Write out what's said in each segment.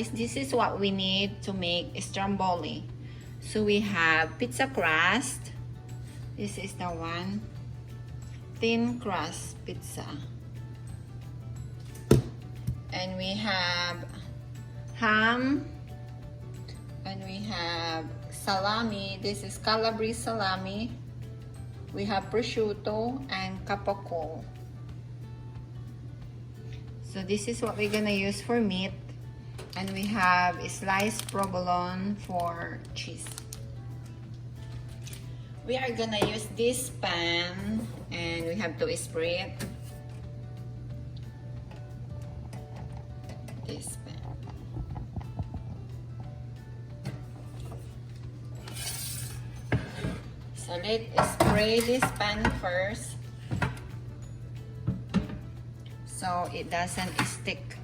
guys, this is what we need to make stromboli. So we have pizza crust. This is the one. Thin crust pizza. And we have ham. And we have salami. This is Calabrese salami. We have prosciutto and Capocollo. So this is what we're gonna use for meat. And we have sliced provolone for cheese. We are gonna use this pan and we have to spray it. This pan. So let's spray this pan first, so it doesn't stick.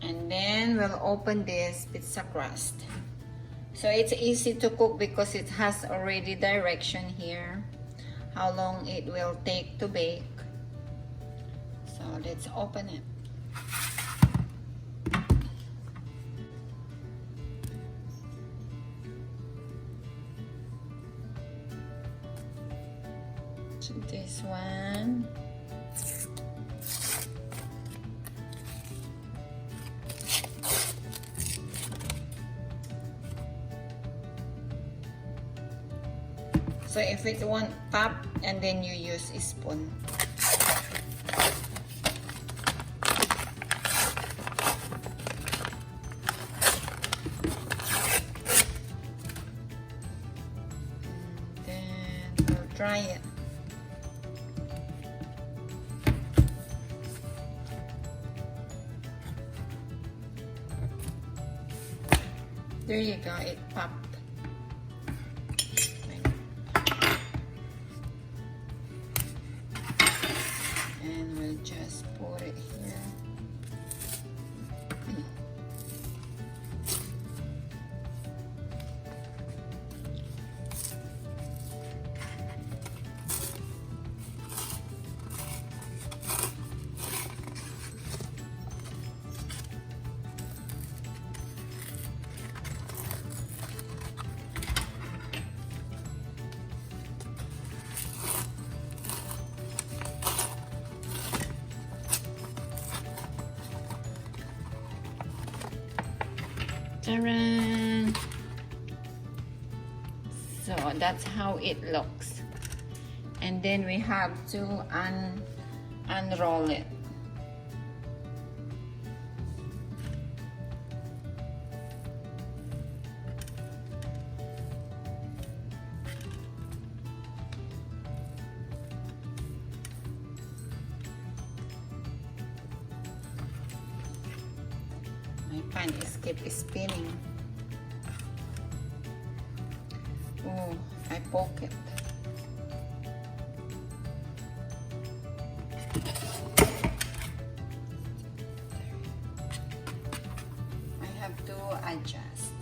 And then we'll open this pizza crust. So it's easy to cook because it has already direction here how long it will take to bake. So let's open it. So this one. So if it won't pop, and then you use a spoon. And then we'll try it. There you go, it popped. And we'll just put it here. Ta-da! So that's how it looks. And then we have to unroll it. My pan is keep spinning. Oh, I poke it. I have to adjust.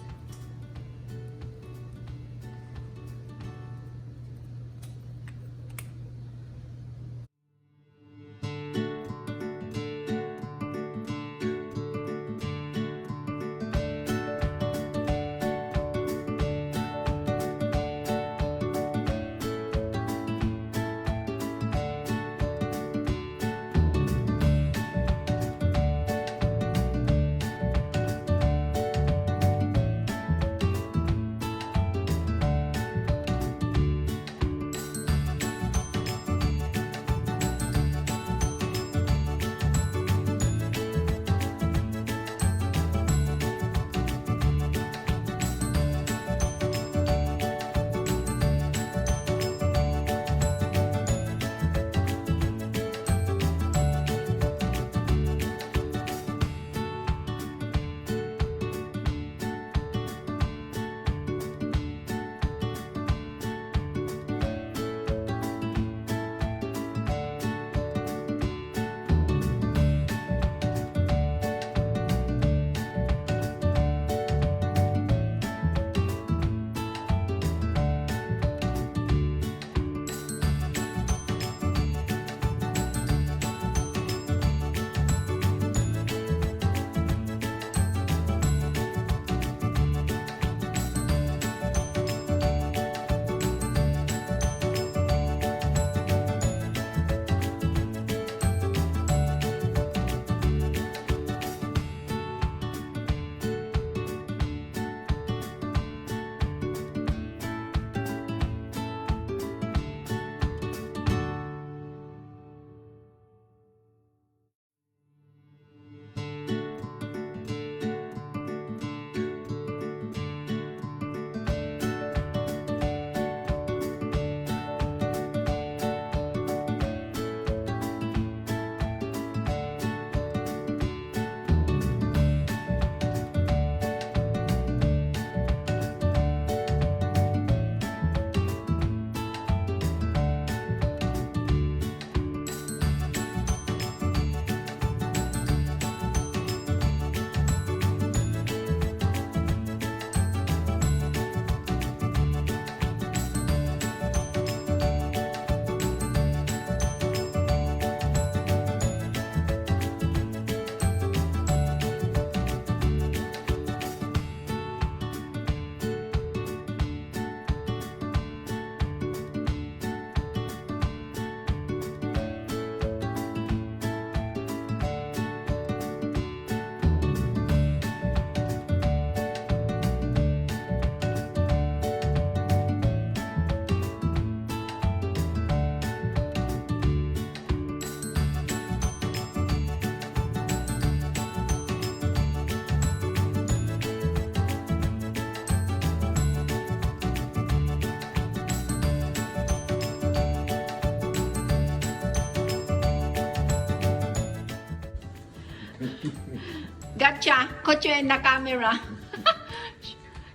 Gotcha! Caught you in the camera.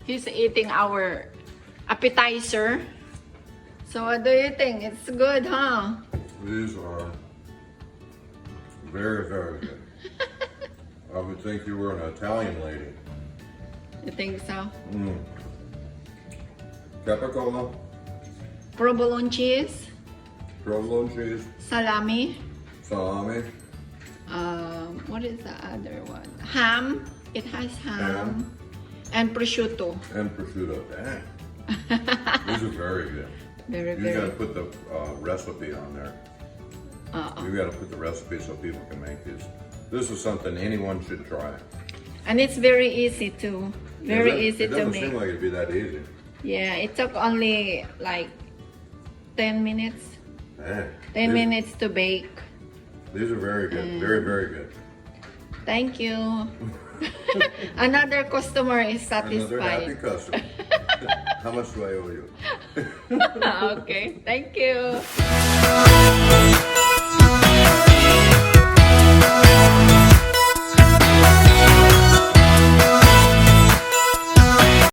He's eating our appetizer. So what do you think? It's good, huh? These are very, very good. I would think you were an Italian lady. You think so? Capocollo, Provolone cheese, provolone cheese, salami. salami, What is the other one? Ham. It has ham. And prosciutto. and prosciutto. Dang. These are very good. Very, You very. gotta put the recipe on there. You gotta put the recipe so people can make these. This is something anyone should try. And it's very easy too. Very easy It to doesn't make. seem like it'd be that easy. Yeah, it took only like 10 minutes. Man, 10 these- minutes to bake. These are very good. Very, very good. Thank you. Another customer is Another happy satisfied. customer. How much do I owe you? Okay, thank you.